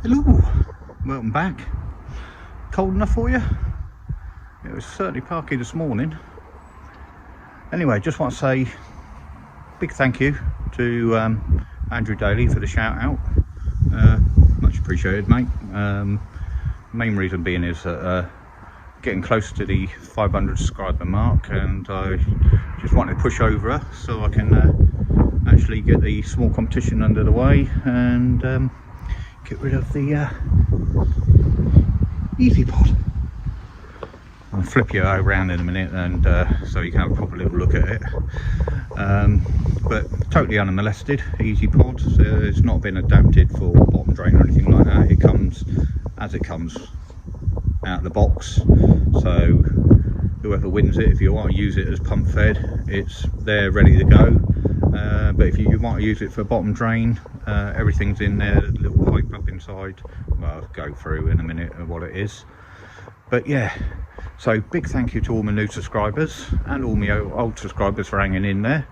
Hello, welcome back. Cold enough for you? It was certainly parky this morning. Anyway, just want to say big thank you to Andrew Daly for the shout out. Much appreciated, mate. Main reason being is that getting close to the 500 subscriber mark, and I just wanted to push over so I can actually get the small competition under the way and get rid of the eazy pod. I'll flip you around in a minute, and so you can have a proper little look at it. But totally unmolested eazy pod, so it's not been adapted for bottom drain or anything like that. It comes as it comes out of the box, so whoever wins it, if you want to use it as pump fed, it's there ready to go. But if you want to use it for bottom drain, everything's in there. There's a little pipe up inside. Well, I'll go through in a minute of what it is. But yeah, so big thank you to all my new subscribers and all my old subscribers for hanging in there.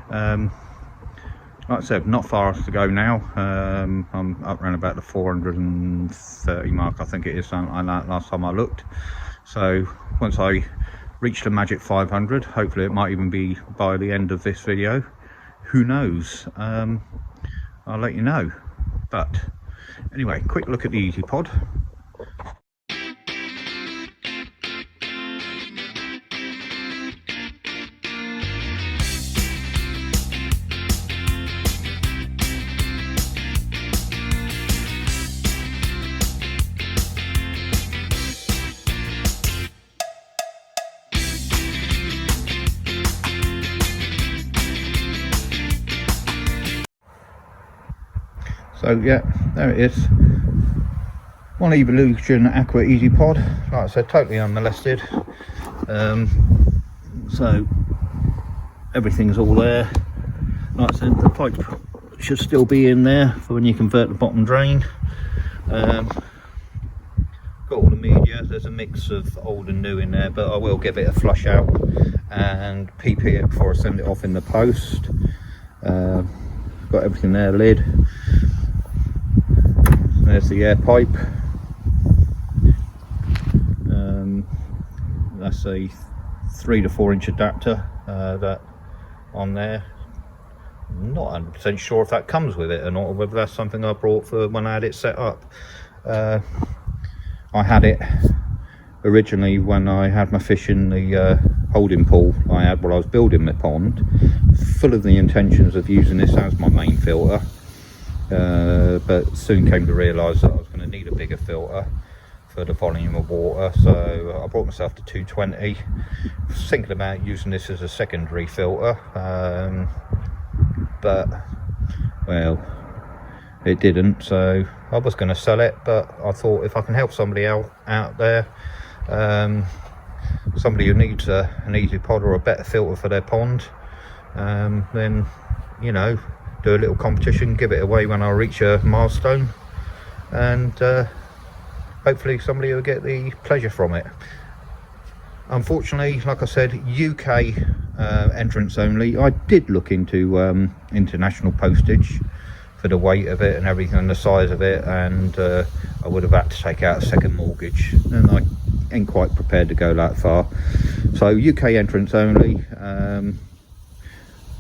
Like I said, not far to go now. I'm up around about the 430 mark, I think it is, something like that, last time I looked. So once I reach the magic 500, hopefully it might even be by the end of this video, who knows. I'll let you know. But anyway, quick look at the eazy pod. So yeah, there it is. One Evolution Aqua eazy pod. Like I said, totally unmolested. So everything's all there. Like I said, the pipe should still be in there for when you convert the bottom drain. Got all the media. There's a mix of old and new in there, but I will give it a flush out and PP it before I send it off in the post. Got everything there, lid. There's the air pipe. That's a 3 to 4 inch adapter that on there. I'm not 100% sure if that comes with it or not, or whether that's something I brought for when I had it set up. I had it originally when I had my fish in the holding pool I had while I was building my pond, full of the intentions of using this as my main filter. But soon came to realise that I was going to need a bigger filter for the volume of water, so I brought myself to 220. I was thinking about using this as a secondary filter, but well, it didn't, so I was going to sell it. But I thought if I can help somebody out there, somebody who needs an eazy pod or a better filter for their pond, then, you know, do a little competition, give it away when I reach a milestone, and hopefully somebody will get the pleasure from it. Unfortunately, like I said, UK entrance only. I did look into international postage for the weight of it and everything and the size of it, and I would have had to take out a second mortgage, and I ain't quite prepared to go that far. So UK entrance only.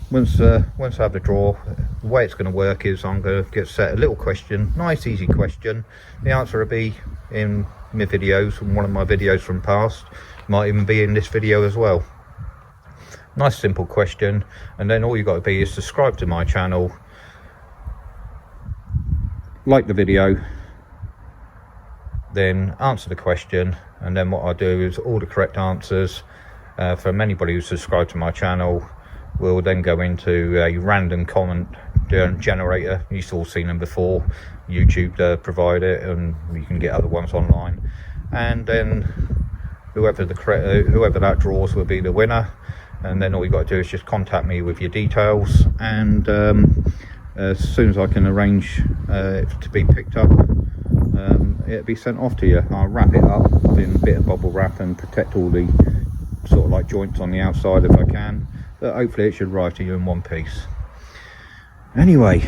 Once I have the draw, the way it's going to work is I'm going to get set a little question, nice easy question. The answer will be in my videos, from one of my videos from past, might even be in this video as well. Nice simple question, and then all you got to be is subscribe to my channel, like the video, then answer the question, and then what I do is all the correct answers from anybody who's subscribed to my channel will then go into a random comment generator. You've all seen them before. YouTube provide it, and you can get other ones online. And then whoever that draws will be the winner. And then all you got to do is just contact me with your details, and as soon as I can arrange it to be picked up, it'll be sent off to you. I'll wrap it up in a bit of bubble wrap and protect all the sort of like joints on the outside if I can. But hopefully it should arrive to you in one piece. Anyway,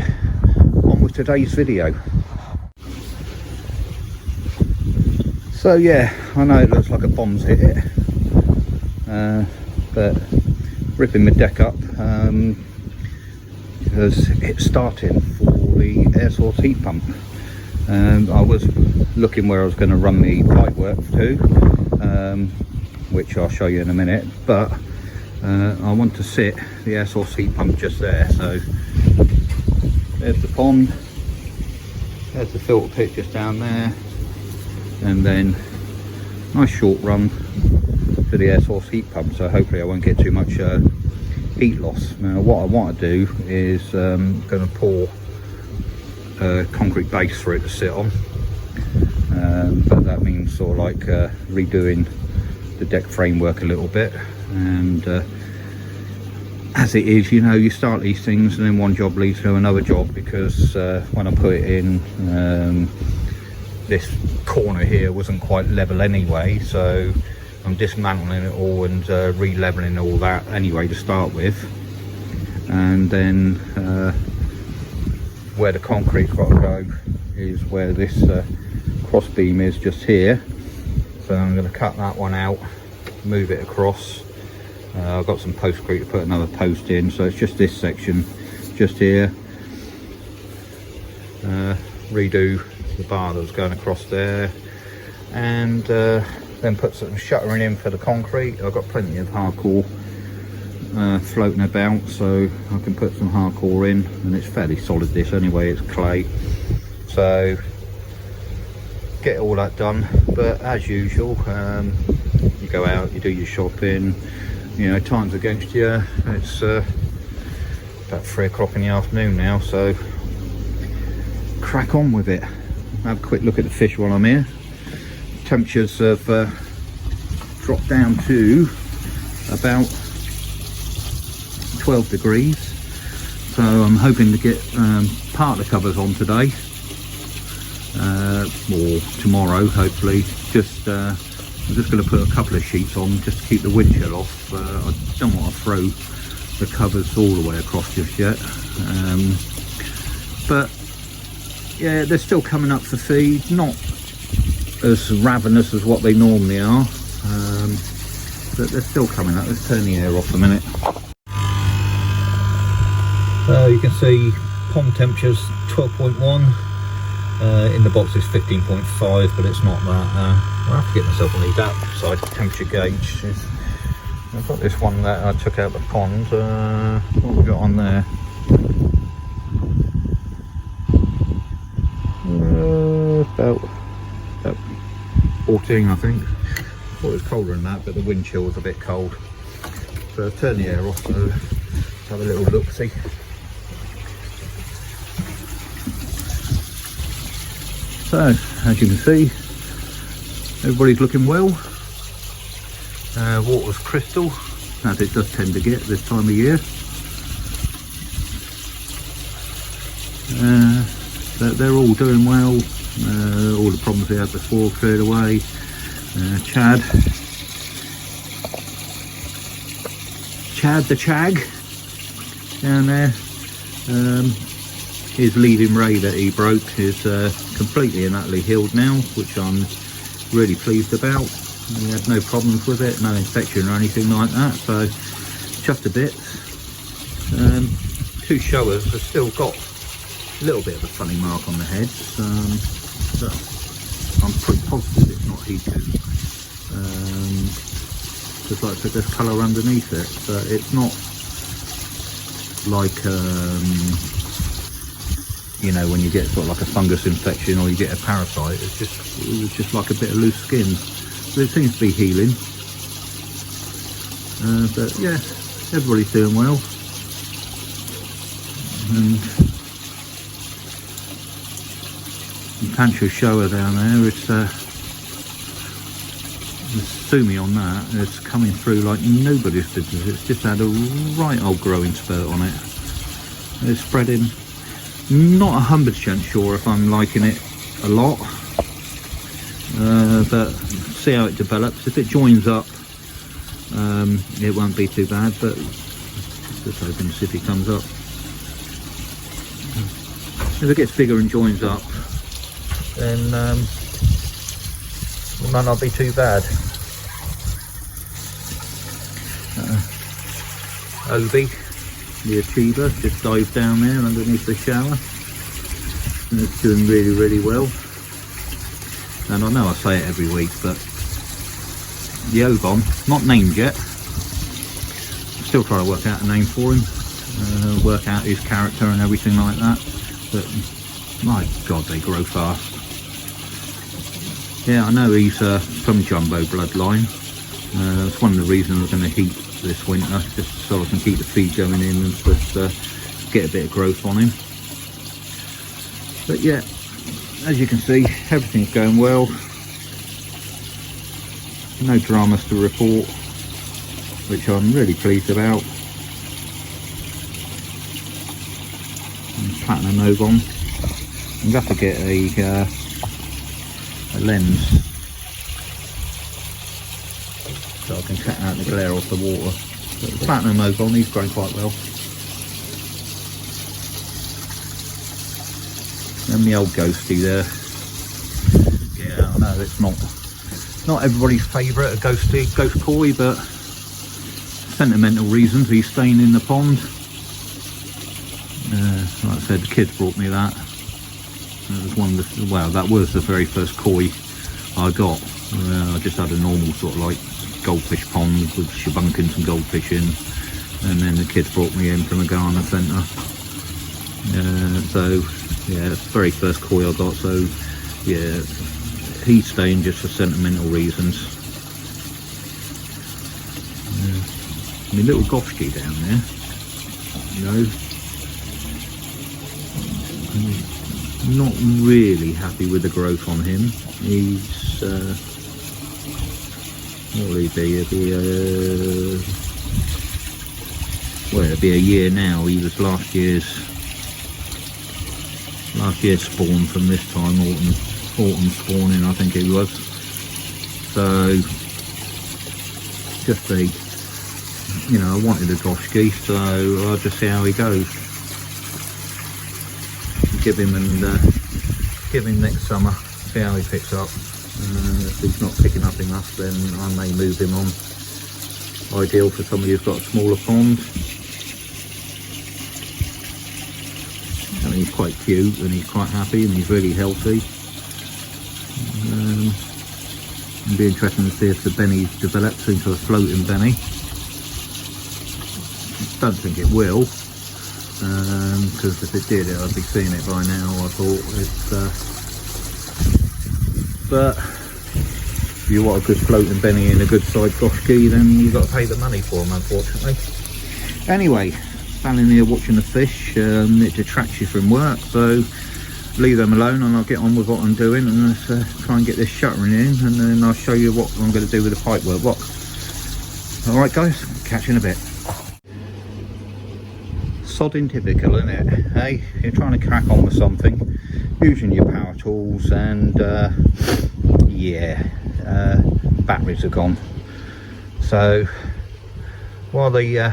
on with today's video. So yeah, I know it looks like a bomb's hit it, but ripping the deck up because it's starting for the air source heat pump. I was looking where I was going to run the pipework to, which I'll show you in a minute, but I want to sit the air source heat pump just there. So there's the pond, there's the filter pit just down there, and then nice short run to the air source heat pump, so hopefully I won't get too much heat loss. Now what I want to do is going to pour a concrete base for it to sit on, but that means sort of like redoing the deck framework a little bit. And as it is, you know, you start these things and then one job leads to another job, because when I put it in, this corner here wasn't quite level anyway, so I'm dismantling it all and re-leveling all that anyway to start with. And then where the concrete's got to go is where this cross beam is, just here. So I'm going to cut that one out, move it across. I've got some postcrete to put another post in, so it's just this section just here. Redo the bar that was going across there, and then put some shuttering in for the concrete. I've got plenty of hardcore floating about, so I can put some hardcore in, and it's fairly solid this anyway, it's clay. So get all that done, but as usual, you go out, you do your shopping, you know, time's against you. It's about 3 o'clock in the afternoon now, so crack on with it. Have a quick look at the fish while I'm here. Temperatures have dropped down to about 12 degrees, so I'm hoping to get part of the covers on today, or tomorrow hopefully. I'm just going to put a couple of sheets on just to keep the wind chill off. I don't want to throw the covers all the way across just yet, but yeah, they're still coming up for feed, not as ravenous as what they normally are, but they're still coming up. Let's turn the air off a minute. So you can see pond temperature's 12.1, in the box is 15.5, but it's not that. I'll have to get myself on the outside temperature gauge. I've got this one that I took out the pond. What have we got on there? About 14, I think. Thought it was colder than that, but the wind chill was a bit cold. So I've turned the air off, so let's have a little look-see. So, as you can see, everybody's looking well. Water's crystal, as it does tend to get this time of year. They're all doing well. All the problems we had before cleared away. Chad the Chag down there, his leading ray that he broke is completely and utterly healed now, which I'm really pleased about. We had no problems with it, no infection or anything like that, so just a bit. 2 showers have still got a little bit of a funny mark on the heads, but I'm pretty positive it's not heated, because like I said, there's colour underneath it, but it's not like you know, when you get sort of like a fungus infection or you get a parasite. It was just like a bit of loose skin, so it seems to be healing. But yeah, everybody's doing well, and the Pancho shower down there, it's the Sumi on that, it's coming through like nobody's business. It's just had a right old growing spurt on it. It's spreading. Not 100% sure if I'm liking it a lot, but see how it develops. If it joins up, it won't be too bad, but just hoping to see if it comes up. If it gets bigger and joins up, then It might not be too bad. Obi, the achiever, just dived down there underneath the shower. And it's doing really, really well. And I know I say it every week, but the Ogon, not named yet. Still trying to work out a name for him, work out his character and everything like that. But my God, they grow fast. Yeah, I know he's from Jumbo bloodline. It's one of the reasons I'm going to heat this winter, just so I can keep the feed going in and just get a bit of growth on him. But yeah, as you can see, everything's going well. No dramas to report, which I'm really pleased about. And platinum Ogon. I'm going to have to get a lens so I can cut out the glare off the water. But the platinum Ogon, he's grown quite well. And the old ghosty there. Yeah, I know it's not everybody's favourite, a ghost koi, but sentimental reasons he's staying in the pond. Like I said, the kids brought me that. That was one of the, well, that was the very first koi I got. I just had a normal sort of like goldfish pond with shabunkins and goldfish in, and then the kids brought me in from a Ghana centre. So yeah, it's the very first koi I got. So yeah, he's staying just for sentimental reasons. My little Goshki down there, you know, not really happy with the growth on him. He's what will he be? It'll be a year now. He was last year's spawn from this time, autumn spawning I think it was. So just you know, I wanted a Goshki, so I'll just see how he goes. Give him next summer, see how he picks up. If he's not picking up enough, then I may move him on. Ideal for somebody who's got a smaller pond. I mean, he's quite cute and he's quite happy and he's really healthy. It'll be interesting to see if the Benny develops into a floating Benny. Don't think it will, because if it did, I'd be seeing it by now. I thought but if you want a good floating Benny and a good side Goshki, then you've got to pay the money for them, unfortunately. Anyway, standing here watching the fish, it detracts you from work, so leave them alone and I'll get on with what I'm doing, and let's try and get this shuttering in, and then I'll show you what I'm going to do with the pipework box. Alright guys, catch you in a bit. Sodding typical, isn't it? Hey, you're trying to crack on with something, using your power tools, and batteries are gone. So while the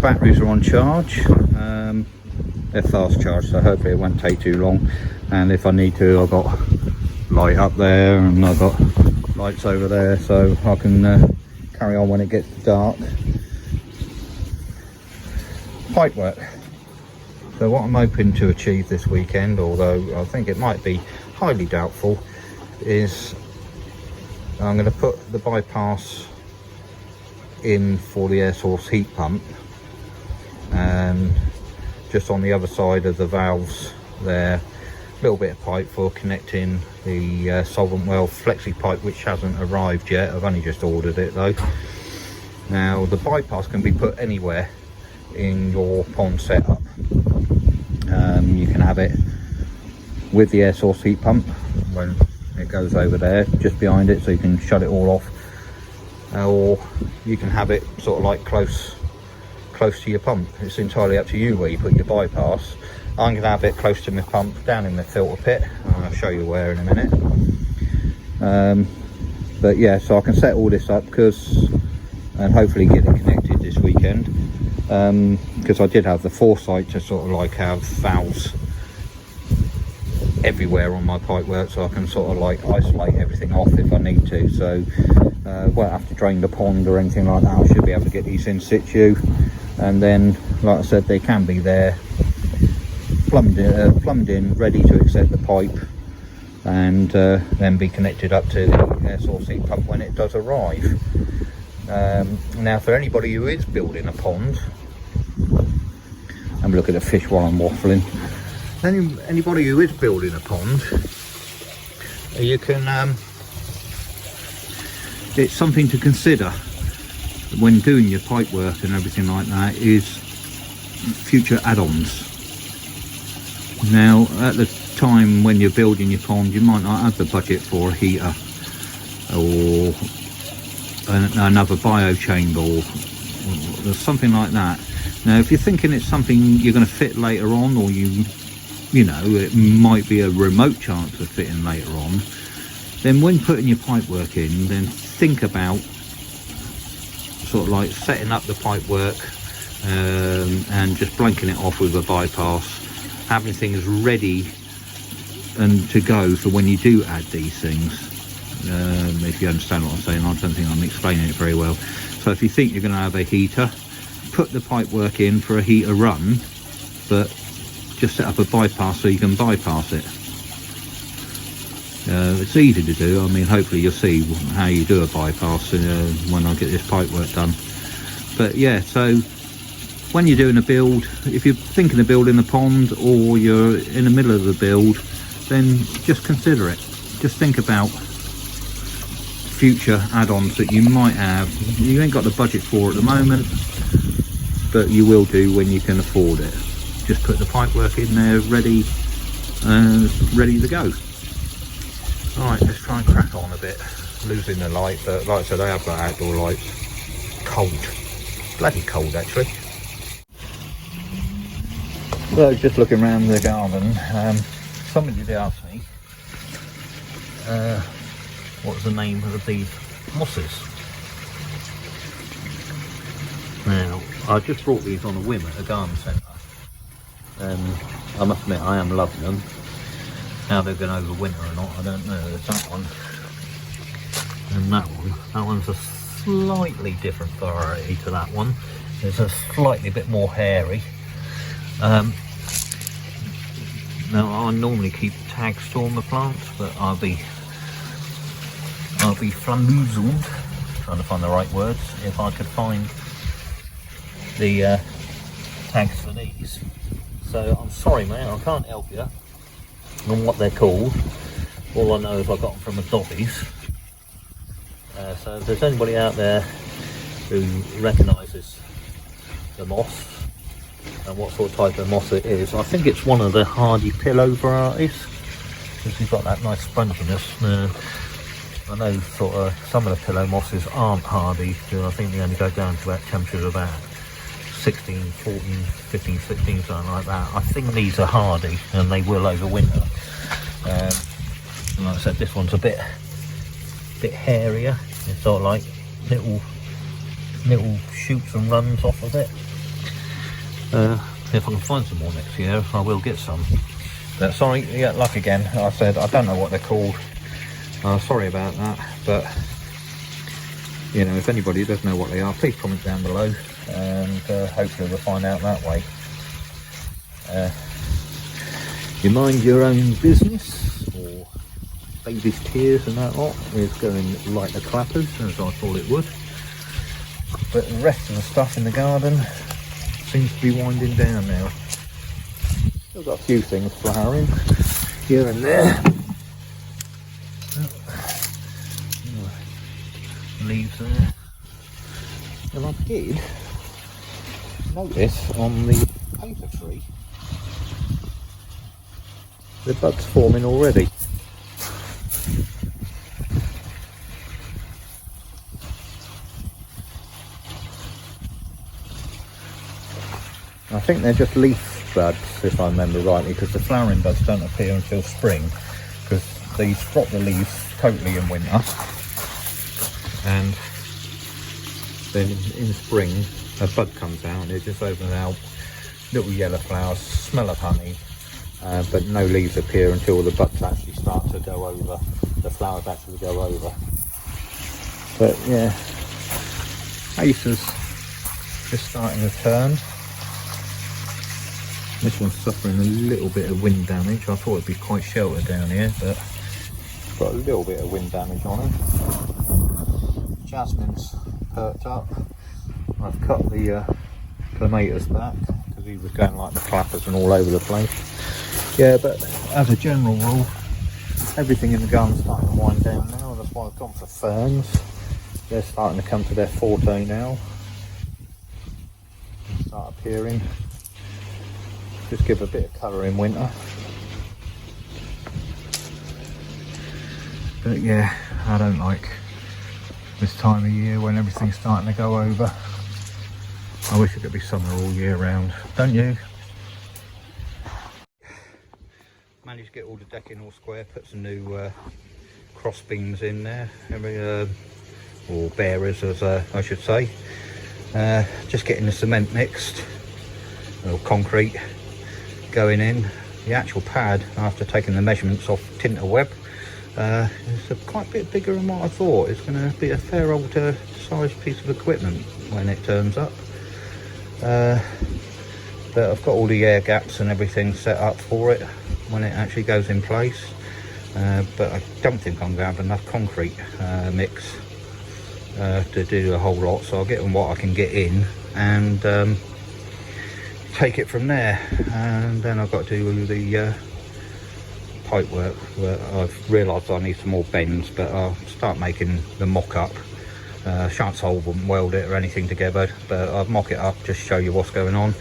batteries are on charge, they're fast charged, so hopefully it won't take too long. And if I need to, I've got light up there and I've got lights over there, so I can carry on when it gets dark. Pipework. So what I'm hoping to achieve this weekend, although I think it might be highly doubtful, is I'm going to put the bypass in for the air source heat pump, and just on the other side of the valves there, a little bit of pipe for connecting the solvent well flexi pipe, which hasn't arrived yet. I've only just ordered it though. Now the bypass can be put anywhere in your pond setup. You can have it with the air source heat pump when it goes over there, just behind it, so you can shut it all off, or you can have it sort of like close to your pump. It's entirely up to you where you put your bypass. I'm going to have it close to my pump, down in the filter pit. I'll show you where in a minute. But yeah, so I can set all this up and hopefully get it connected this weekend, because I did have the foresight to sort of like have valves everywhere on my pipework, so I can sort of like isolate everything off if I need to. So won't have to drain the pond or anything like that. I should be able to get these in situ, and then like I said, they can be there plumbed in, ready to accept the pipe, and then be connected up to the air source heat pump when it does arrive. Now for anybody who is building a pond, have a look at the fish while I'm waffling. Anybody who is building a pond, you can it's something to consider when doing your pipe work and everything like that, is future add-ons. Now at the time when you're building your pond, you might not have the budget for a heater or another biochamber or something like that. Now if you're thinking it's something you're going to fit later on, or you know, it might be a remote chance of fitting later on, then when putting your pipe work in, then think about sort of like setting up the pipe work and just blanking it off with a bypass, having things ready and to go for when you do add these things. If you understand what I'm saying, I don't think I'm explaining it very well. So if you think you're going to have a heater, put the pipe work in for a heater run, but just set up a bypass so you can bypass it. It's easy to do. I mean, hopefully you'll see how you do a bypass when I get this pipe work done. But yeah, so when you're doing a build, if you're thinking of building a pond or you're in the middle of the build, then just consider it. Just think about future add-ons that you might have. You ain't got the budget for at the moment, but you will do when you can afford it. Just put the pipe work in there ready to go. Alright, let's try and crack on a bit. Losing the light, but like I said, I have got outdoor lights. Cold. Bloody cold actually. So just looking around the garden, somebody did ask me what's the name of these mosses. Now, I just brought these on a whim at a garden centre, and I must admit I am loving them. How they're going to overwinter or not, I don't know. There's that one and that one. That one's a slightly different variety to that one. It's a slightly bit more hairy. Now I normally keep tags to all my plants, but I'll be flamboozled, trying to find the right words, if I could find the tags for these. So I'm sorry mate, I can't help you on what they're called. All I know is I got them from a Dobbies. So if there's anybody out there who recognises the moss and what sort of type of moss it is, I think it's one of the hardy pillow varieties, because you've got that nice sponginess. I know sort of some of the pillow mosses aren't hardy, because I think they only go down to about temperatures of about 16, 14, 15, 16, something like that. I think these are hardy and they will overwinter. And like I said, this one's a bit hairier. It's sort of like little shoots and runs off of it. If I can find some more next year, I will get some. But sorry, yeah, like again, I said I don't know what they're called. Sorry about that, but you know, if anybody does know what they are, please comment down below, and hopefully we'll find out that way. You mind your own business, or baby's tears and that lot is going like the clappers, as I thought it would. But the rest of the stuff in the garden seems to be winding down now. I've got a few things flowering here and there. Leaves there. And I did notice on the paper tree the buds forming already. I think they're just leaf buds, if I remember rightly, because the flowering buds don't appear until spring, because these drop the leaves totally in winter, and then in spring a bud comes out and it just opens out little yellow flowers, smell of honey, but no leaves appear until the buds actually start to go over, the flowers actually go over. But yeah, acers just starting to turn. This one's suffering a little bit of wind damage. I thought it'd be quite sheltered down here, but it's got a little bit of wind damage on it. Jasmine's perked up. I've cut the clematis back because he was going like the clappers and all over the place. Yeah, but as a general rule, everything in the garden's starting to wind down now. That's why I've gone for ferns. They're starting to come to their forte now. They start appearing. Just give a bit of colour in winter. But yeah, I don't like this time of year when everything's starting to go over. I wish it could be summer all year round, don't you? Managed to get all the decking all square, put some new cross beams in there, or bearers as I should say. Just getting the cement mixed, or concrete going in. The actual pad, after taking the measurements off Tinterweb, is quite a bit bigger than what I thought. It's going to be a fair old sized piece of equipment when it turns up. But I've got all the air gaps and everything set up for it when it actually goes in place. But I don't think I'm going to have enough concrete mix to do the whole lot, so I'll get on what I can get in and take it from there. And then I've got to do the pipe work, where I've realised I need some more bends, but I'll start making the mock-up. Shan't solvent weld it or anything together, but I'll mock it up, just show you what's going on.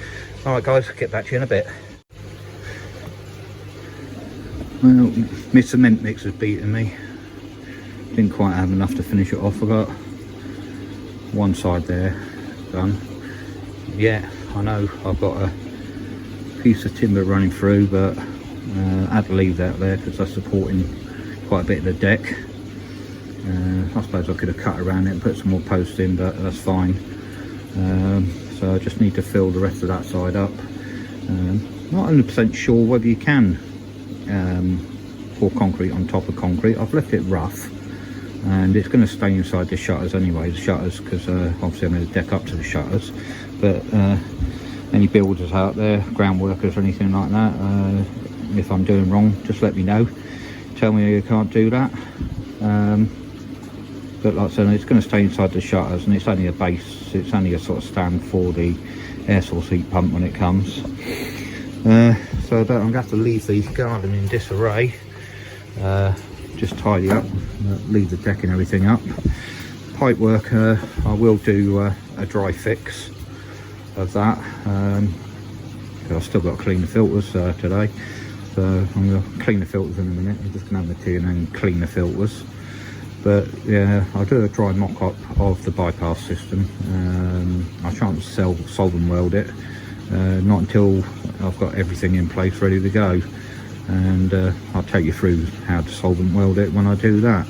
Alright guys, get back to you in a bit. Well, my cement mix has beaten me. Didn't quite have enough to finish it off. I got one side there done. Yeah, I know I've got a piece of timber running through, but I had to leave that there because that's supporting quite a bit of the deck. I suppose I could have cut around it and put some more posts in, but that's fine. So I just need to fill the rest of that side up. Not 100% sure whether you can pour concrete on top of concrete. I've left it rough, and it's going to stay inside the shutters anyway, the shutters, because obviously I'm going to deck up to the shutters. But any builders out there, ground workers or anything like that, if I'm doing wrong, just let me know. Tell me you can't do that. But like I said, it's going to stay inside the shutters, and it's only a base, it's only a sort of stand for the air source heat pump when it comes. So I'm going to have to leave the garden in disarray. Just tidy up, leave the deck and everything up. Pipe work, I will do a dry fix of that. I've still got to clean the filters today, so I'm going to clean the filters in a minute. I'm just going to have the tea and then clean the filters. But yeah, I'll do a dry mock-up of the bypass system. I shan't solvent weld it, not until I've got everything in place ready to go. And I'll take you through how to solvent weld it when I do that.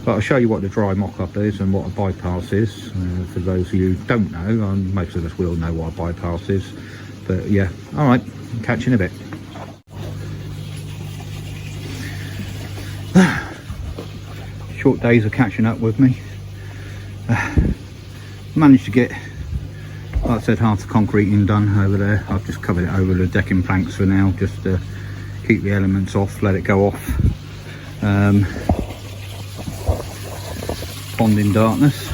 But I'll show you what the dry mock-up is and what a bypass is. For those of you who don't know, most of us will know what a bypass is. But yeah, alright, catch you in a bit. Short days of catching up with me. Managed to get, like I said, half the concreting done over there. I've just covered it over the decking planks for now, just to keep the elements off, let it go off. Pond in darkness.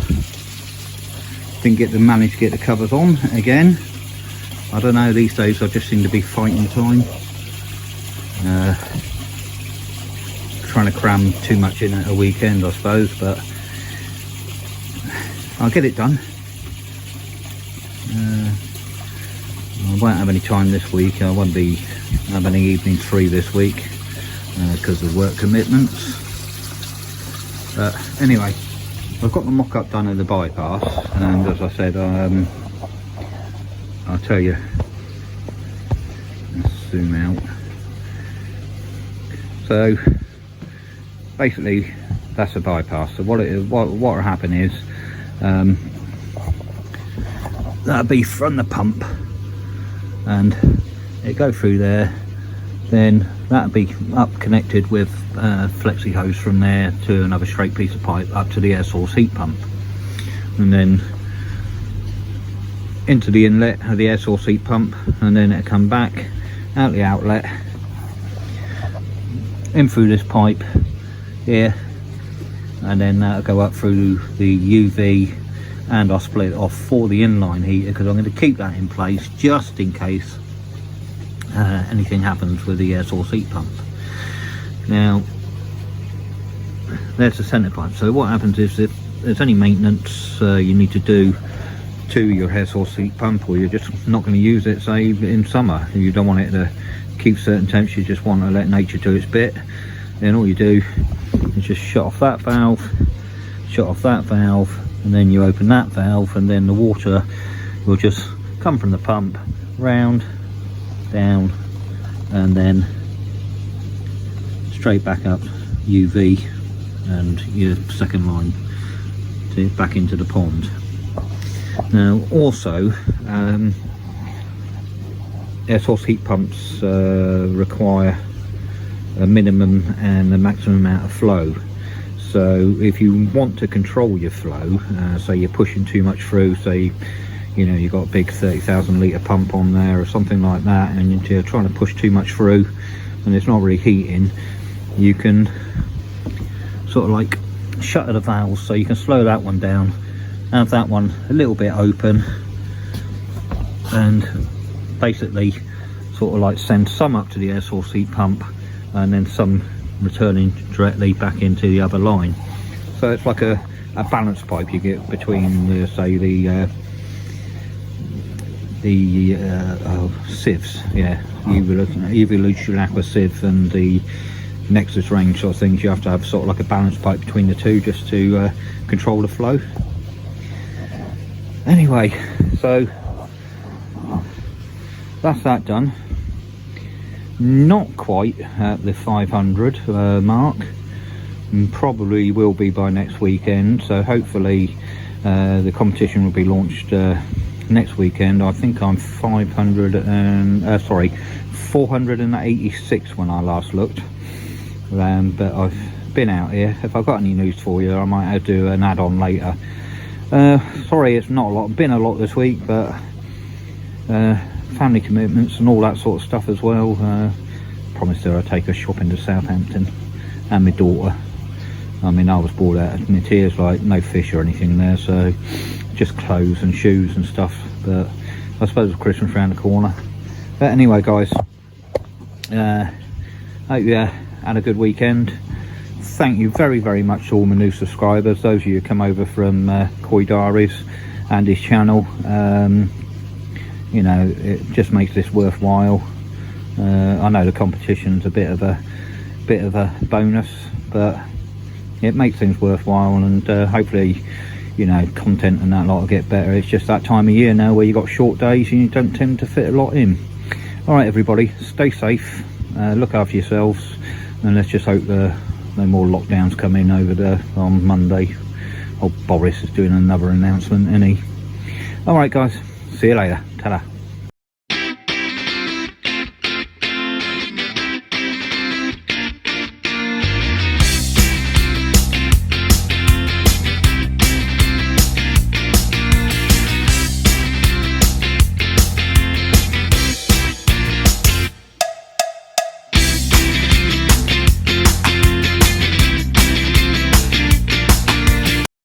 Didn't manage to get the covers on again. I don't know, these days I just seem to be fighting time. Trying to cram too much in at a weekend, I suppose, but I'll get it done. I won't have any time this week. I won't have any evenings free this week because of work commitments. But anyway, I've got the mock-up done of the bypass, and as I said, I'll tell you. Let's zoom out. So basically, that's a bypass. So what will happen is that'll be from the pump, and it go through there, then that'll be up connected with flexi hose from there to another straight piece of pipe up to the air source heat pump, and then into the inlet of the air source heat pump, and then it'll come back out the outlet in through this pipe here, and then that'll go up through the UV, and I'll split it off for the inline heater because I'm going to keep that in place just in case anything happens with the air source heat pump. Now there's the centre pipe. So what happens is if there's any maintenance you need to do to your air source heat pump, or you're just not going to use it, say in summer, you don't want it to keep certain temps, you just want to let nature do its bit, then all you do is just shut off that valve, shut off that valve, and then you open that valve, and then the water will just come from the pump round, down, and then straight back up UV and your second line to back into the pond. Now also air source heat pumps require a minimum and a maximum amount of flow. So if you want to control your flow, say you're pushing too much through, say you've got a big 30,000 litre pump on there or something like that, and you're trying to push too much through and it's not really heating, you can sort of like shutter the valves, so you can slow that one down, have that one a little bit open, and basically sort of like send some up to the air source heat pump and then some returning directly back into the other line. So it's like a balance pipe you get between say the sieves, yeah, evolution aqua sieve and the Nexus range sort of things. You have to have sort of like a balance pipe between the two just to control the flow. Anyway, so that's that done. Not quite at the 500 mark, and probably will be by next weekend, so hopefully the competition will be launched next weekend. I think I'm 486 when I last looked, but I've been out here. If I've got any news for you, I might do an add-on later. Sorry it's not a lot, been a lot this week, but family commitments and all that sort of stuff as well. Promised her I'd take her shopping to Southampton, and my daughter. I mean, I was bored out of my tears, like no fish or anything there, so just clothes and shoes and stuff. But I suppose Christmas around the corner. But anyway guys, hope you had a good weekend. Thank you very, very much to all my new subscribers, those of you who come over from Koi Diaries and his channel. It just makes this worthwhile. I know the competition's a bit of a bonus, but it makes things worthwhile, and hopefully content and that lot will get better. It's just that time of year now where you got short days and you don't tend to fit a lot in. All right everybody, stay safe, look after yourselves, and let's just hope no more lockdowns come in on Monday. Old Boris is doing another announcement, isn't he? All right guys, see you later. Ta-da.